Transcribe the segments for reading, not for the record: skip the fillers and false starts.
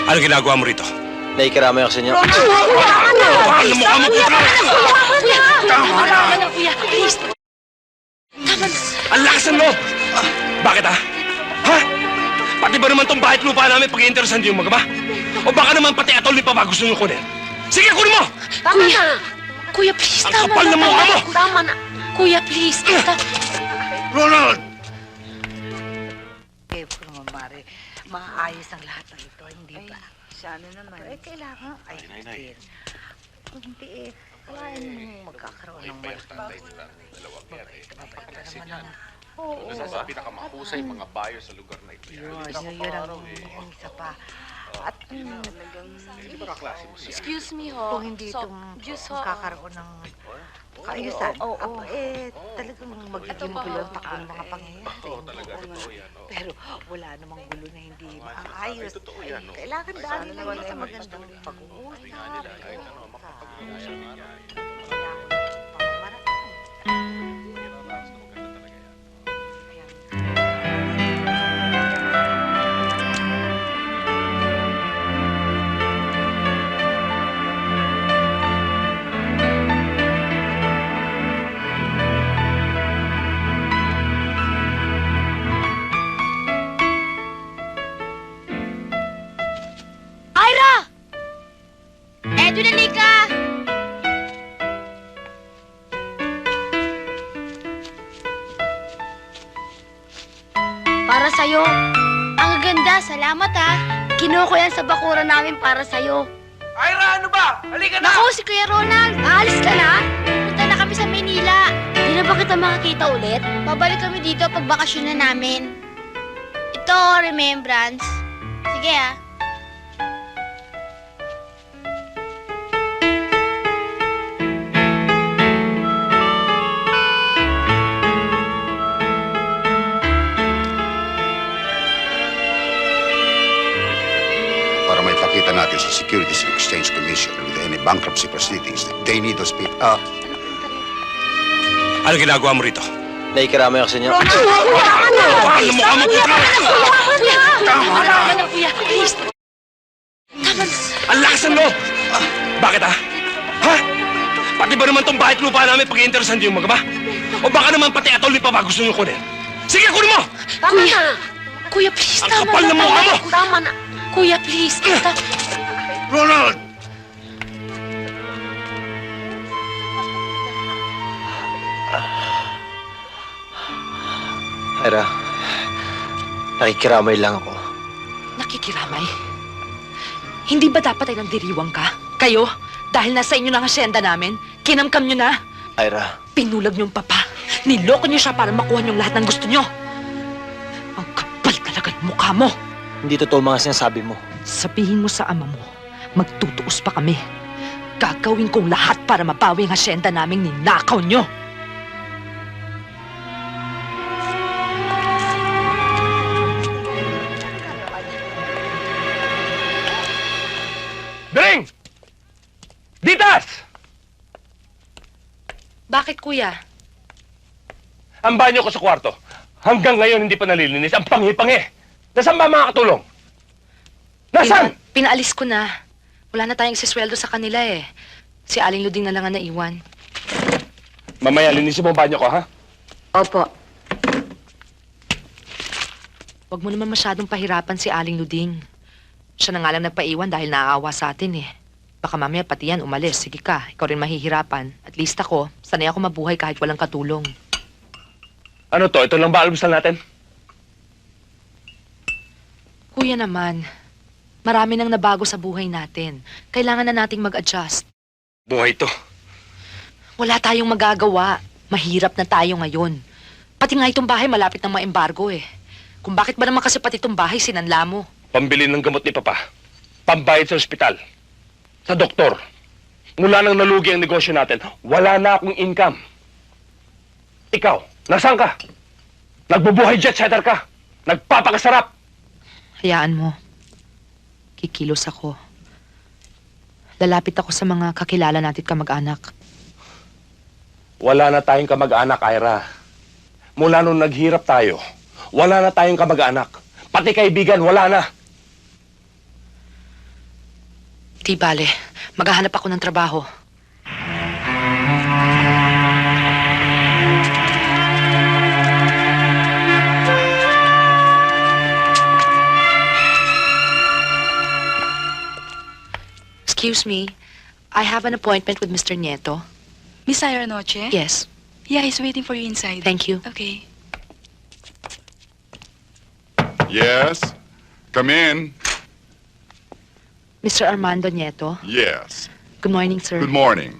Ano ginagawa mo rito? Nakikiramay ako sa inyo. Ano mo ka Tama na, kuya. Please. Tama na. Ang lakas ng loob! Bakit ha? Pati ba naman tong bahay at lupa namin pag-iinteresan niyo yung magama? O baka naman pati atol ni Papa gusto niyo kunin? Sige, kunin mo! Kuya. Kuya, please. Ang Tama kapal na. ng mukha mo! Tama na. Kuya, please. Ronald! Kung mamari, maayos ang lahat ng ito, hindi ba? Sana naman. Kailangan, Nay. Kung hindi kailangan mong magkakaroon ng malaking Oo. Isa sa pinakamahusay mga buyer sa lugar na ito. Yun ang isa pa. At Hindi ba kaklase mo siya? Excuse me, ho. kung hindi So, itong juice, ho. magkakaroon ng kaayusan, Oo. talagang magiging gulo ang takbo ng mga pangyayari. Oo, talaga. Totoo yan. oo. Pero wala namang gulo na hindi maayos. Totoo yan, no? Kailangan dahil lang sa magandang pag-uusap. Kahit ano, makapag-uusap yan. Ira! Edwin, halika! Para sa'yo. Ang ganda, salamat ha. Kinuha ko yan sa bakura namin para sa'yo. Ira, ano ba? Halika na! Naku, si Kuya Ronald, aalis ka na? Punta na kami sa Maynila. Di na ba kita makakita ulit? Babalik kami dito pag bakasyon na namin. Ito, remembrance. Sige ah. Para maipakita natin sa Securities and Exchange Commission with any bankruptcy proceedings, they need those people. Ano ginagawa mo rito? Nakikiramay ako sa inyo. Ano mo ka Tama na, kuya. Please. Tama na. Ang lakas ng loob! Bakit ha? Pati ba naman tong bahay at lupa namin pag-iinteresan niyo yung magama? O baka naman pati atol ni Papa gusto niyo kunin? Sige, kunin mo! Tama na. Kuya, please. Ang Tama kapal na. ng mukha mo! Tama na. Kuya, please. Ronald! Ira, nakikiramay lang ako. Nakikiramay? Hindi ba dapat ay nagdiriwang ka? Kayo? Dahil nasa inyo ng asyenda namin, kinamkam nyo na. Ira, Pinulag niyong papa. Niloko niyo siya para makuha niyong lahat ng gusto niyo. Ang kapal talaga ng mukha mo. hindi totoo mga sinasabi mo. Sabihin mo sa ama mo, magtutuos pa kami. Gagawin kong lahat para mabawi ang asyenda naming ninakaw niyo. Bering! Ditas! Bakit, kuya? Ang banyo ko sa kwarto. Hanggang ngayon hindi pa nalilinis. Ang pangi-pangi. Nasaan ba mga katulong? Nasaan? Pinaalis ko na. Wala na tayong sisweldo sa kanila eh. Si Aling Luding na lang ang naiwan. Mamaya, linisin mo ang banyo ko, ha? Opo. Huwag mo naman masyadong pahirapan si Aling Luding. Siya na nga lang nagpaiwan dahil naaawa sa atin eh. Baka mamaya pati yan umalis. Sige ka, ikaw rin mahihirapan. At least ako, sanay ako mabuhay kahit walang katulong. Ano to? Ito lang ba almusal natin? Kuya naman, marami nang nabago sa buhay natin. Kailangan na nating mag-adjust. Buhay to. Wala tayong magagawa. Mahirap na tayo ngayon. Pati nga itong bahay malapit ng ma-embargo eh. Kung bakit ba naman kasi pati itong bahay sinanla mo? Pambili ng gamot ni Papa. Pambayad sa ospital. Sa doktor. Mula nang nalugi ang negosyo natin, wala na akong income. Ikaw, nasaan ka? Nagbubuhay jet setter ka. Nagpapakasarap. Hayaan mo. Kikilos ako. Lalapit ako sa mga kakilala natin kamag-anak. Wala na tayong kamag-anak, Ira. Mula nung naghirap tayo, wala na tayong kamag-anak. Pati kaibigan, wala na. Di bale. Maghahanap ako ng trabaho. Excuse me. I have an appointment with Mr. Nieto. Miss Ira Noche? Yes. Yeah, he's waiting for you inside. Thank you. Okay. Yes. Come in. Mr. Armando Nieto. Yes. Good morning, sir. Good morning.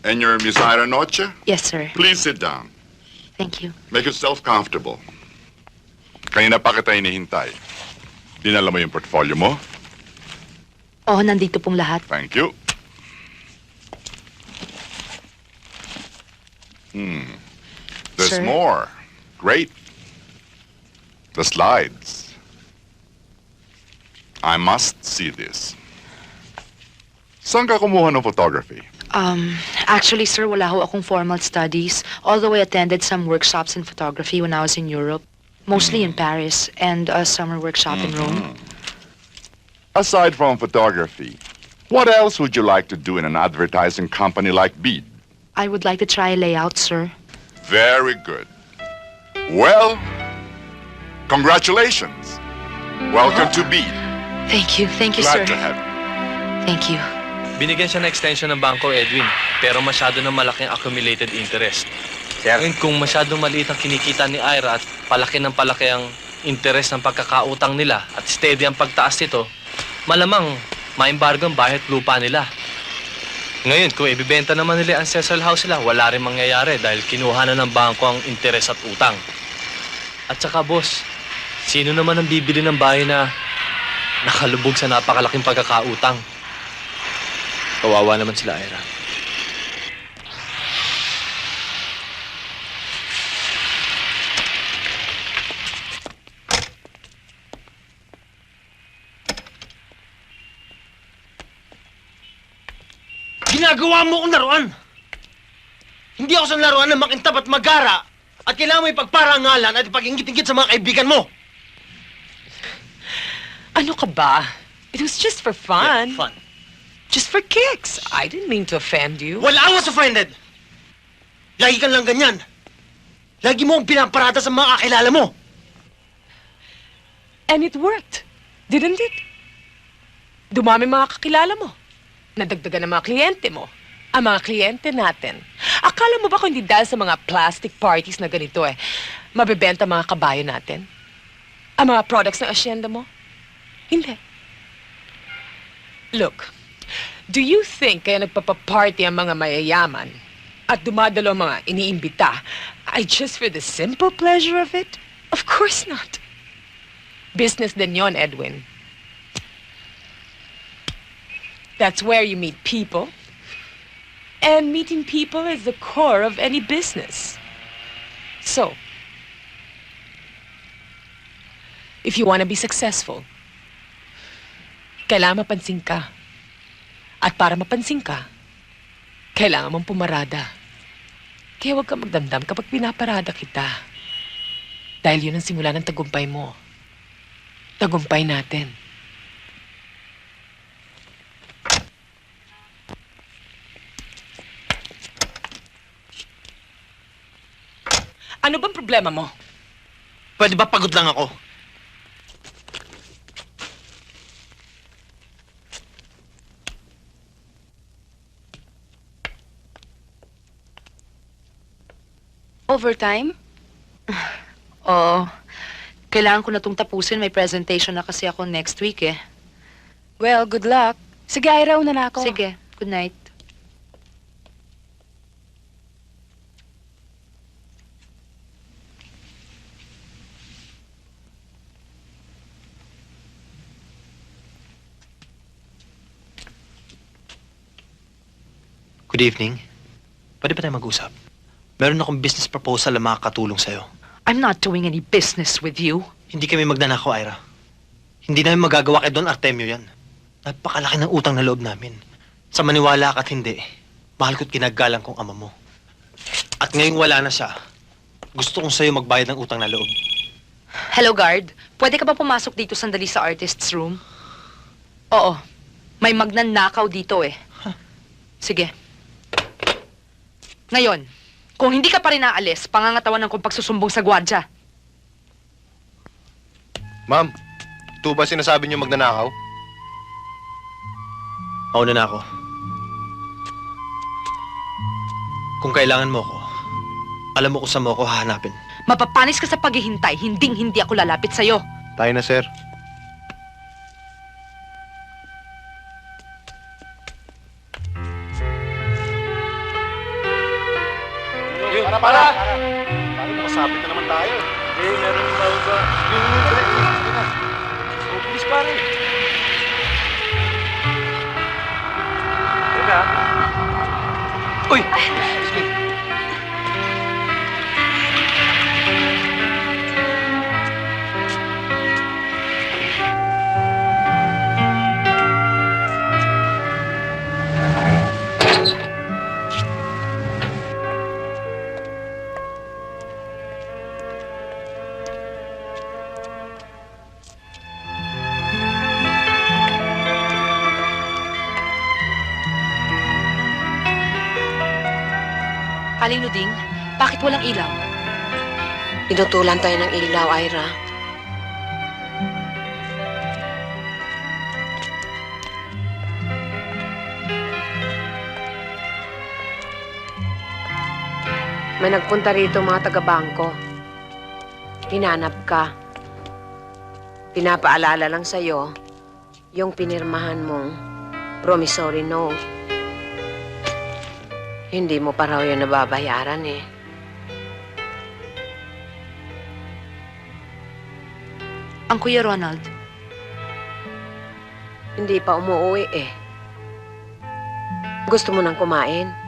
And you're Miss Ira Noche? Yes, sir. Please sit down. Thank you. Make yourself comfortable. Kanina pa kita hinihintay. Dinala mo yung portfolio mo? Oh, nandito pong lahat. Thank you. There's Sir? more. Great. The slides. I must see this. Saan ka kumuha ng photography? Actually, sir, wala ho akong formal studies. Although I attended some workshops in photography when I was in Europe. Mostly in Paris and a summer workshop in Rome. Aside from photography, what else would you like to do in an advertising company like Bead? I would like to try layout, sir. Very good. Well, congratulations. Welcome to Bead. Thank you. Thank you, Glad sir. to have you. Thank you. Binigyan siya ng extension ng bangko, Edwin, pero masyado na malaking accumulated interest. Ngayon, kung masyadong maliit ang kinikita ni Ira at palaki ng palaki ang interest ng pagkakautang nila at steady ang pagtaas nito, malamang maimbargo ang bahay at lupa nila. Ngayon, kung ibibenta naman nila ang ancestral house nila, wala rin mangyayari dahil kinuha na ng bangko ang interest at utang. At saka, boss, sino naman ang bibili ng bahay na nakalubog sa napakalaking pagkakautang? Kawawa naman sila, Ira. Ginagawa mo akong laruan. Hindi ako sa laruan ng makintab at magara at kailangan mo ipagparangalan at ipag-ingit-ingit sa mga kaibigan mo. Ano ka ba? It was just for fun. Yeah, fun. Just for kicks. I didn't mean to offend you. Well, I was offended. Lagi kang lang ganyan. Lagi mo akong pinaparada sa mga kakilala mo. And it worked. Didn't it? Dumami mga kakilala mo. Nadagdagan ang mga kliyente mo. Ang mga kliyente natin. Akala mo ba kung hindi dahil sa mga plastic parties na ganito mabebenta mga kabayo natin? Ang mga products ng asyenda mo? Hindi. Look, do you think kaya nagpapaparty ang mga mayayaman at dumadalo ang mga iniimbita ay just for the simple pleasure of it? Of course not. Business din yon, Edwin. That's where you meet people. And meeting people is the core of any business. So, if you want to be successful, kailangan mapansin ka. At para mapansin ka, kailangan mong pumarada. Kaya huwag ka magdamdam kapag pinaparada kita. Dahil yun ang simula ng tagumpay mo. Tagumpay natin. Ano bang problema mo? Pwede ba pagod lang ako? Overtime? Oo. Kailangan ko na itong tapusin. May presentation na kasi ako next week eh. Well, good luck. Sige, Ira, una na ako. Sige, good night. Good evening. Pwede ba tayo mag-usap? Meron akong business proposal na makakatulong sa'yo. I'm not doing any business with you. Hindi kami magnanakaw, Ira. Hindi namin magagawa kay Don Artemio yan. Napakalaki ng utang na loob namin. Sa maniwala ka at hindi, mahal ko't ginagalang kong ama mo. At ngayong wala na siya, gusto kong sa'yo magbayad ng utang na loob. Hello, guard. Pwede ka ba pumasok dito sandali sa artist's room? Oo. May magnanakaw dito eh. Sige. Ngayon, kung hindi ka pa rin aalis, pangangatawan ng kong pagsusumbong sa gwardya. Ma'am, ito ba sinasabi niyo magnanakaw? Mauna na ako. Kung kailangan mo ako, alam mo kung saan mo ako hahanapin. Mapapanis ka sa paghihintay, hindi ako lalapit sa'yo. Tayo na, sir. Para! Para makasabit na naman tayo. Meron yung tawag ba? Bilis pare. Teka. Uy! Aling Luding, bakit walang ilaw? Inutulan tayo ng ilaw, Ira. May nagpunta rito mga taga-bangko. Hinanap ka. Pinapaalala lang sa'yo yung pinirmahan mong promissory note. Hindi mo pa raw yun nababayaran eh. Ang Kuya Ronald. Hindi pa umuwi eh. Gusto mo nang kumain?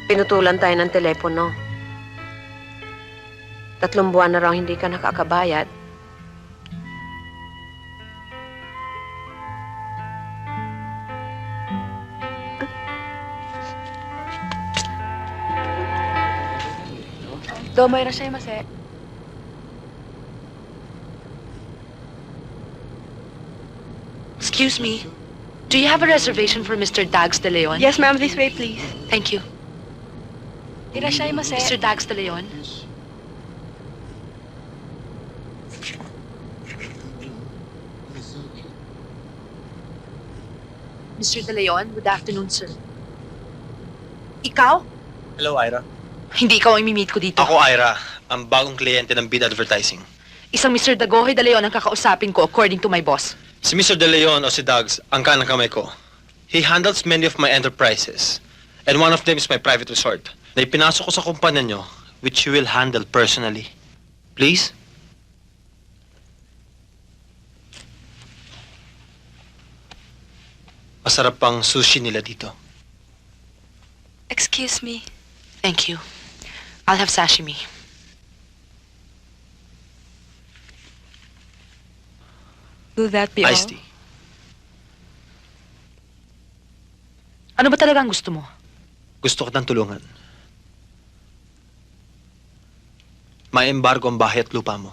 Pinutulan tayo ng telepono. 3 buwan na raw hindi ka nakakabayad. Domo irashaimase. Excuse me. Do you have a reservation for Mr. Dags de Leon? Yes, ma'am. This way, please. Thank you. Irashaimase. Mr. Dags de Leon? Mr. De Leon, good afternoon, sir. Ikaw? Hello, Ira. Hindi ikaw ang imimit ko dito. Ako, Ira, ang bagong kliyente ng Bid Advertising. Isang Mr. Dagohoy De Leon ang kakausapin ko according to my boss. Si Mr. De Leon o si Dags, ang kanang kamay ko. He handles many of my enterprises. And one of them is my private resort na ipinasok ko sa kumpanya nyo, which you will handle personally. Please? Masarap pang sushi nila dito. Excuse me. Thank you. I'll have sashimi. Will that be Iced all? tea. Ano ba talaga ang gusto mo? Gusto kitang tulungan. May embargo ang bahay at lupa mo.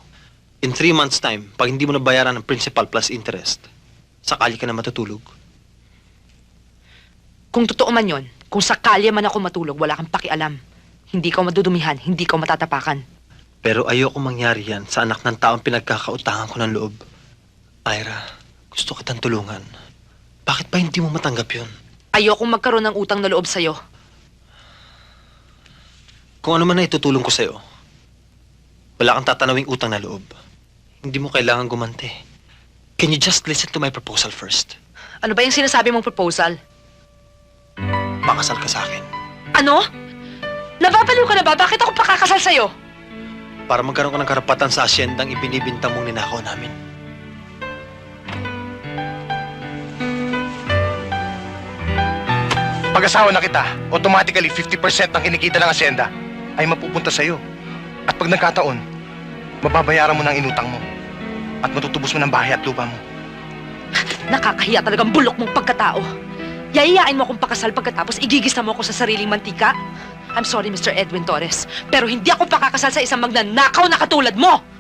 In 3 months' time, pag hindi mo nabayaran ng principal plus interest, sakali ka na matutulog. Kung totoo man yon, kung sakali man ako matulog, wala kang pakialam. Hindi ka madudumihan, hindi ka matatapakan. Pero ayoko mangyari yan sa anak ng taong pinagkakautangan ko ng loob. Ira, gusto kitang tulungan. Bakit ba hindi mo matanggap yun? Ayokong magkaroon ng utang na loob sa'yo. Kung ano man na itutulong ko sa'yo, wala kang tatanawing utang na loob. Hindi mo kailangan gumante. Can you just listen to my proposal first? Ano ba yung sinasabi mong proposal? Makasal ka sa akin. Ano? Nababaliw ka na ba? Bakit ako pakakasal sa'yo? Para magkaroon ka ng karapatan sa asyendang ibinibintang mong ninakaw namin. Pag-asawa na kita, automatically 50% ng kinikita ng asyenda ay mapupunta sa'yo. At pag nagkataon, mababayaran mo ng inutang mo. at matutubos mo ng bahay at lupa mo. Nakakahiya talagang bulok mong pagkatao. Yayayain mo akong pakasal pagkatapos igigisa mo ako sa sariling mantika? I'm sorry, Mr. Edwin Torres, pero hindi ako pakakasal sa isang magnanakaw na katulad mo!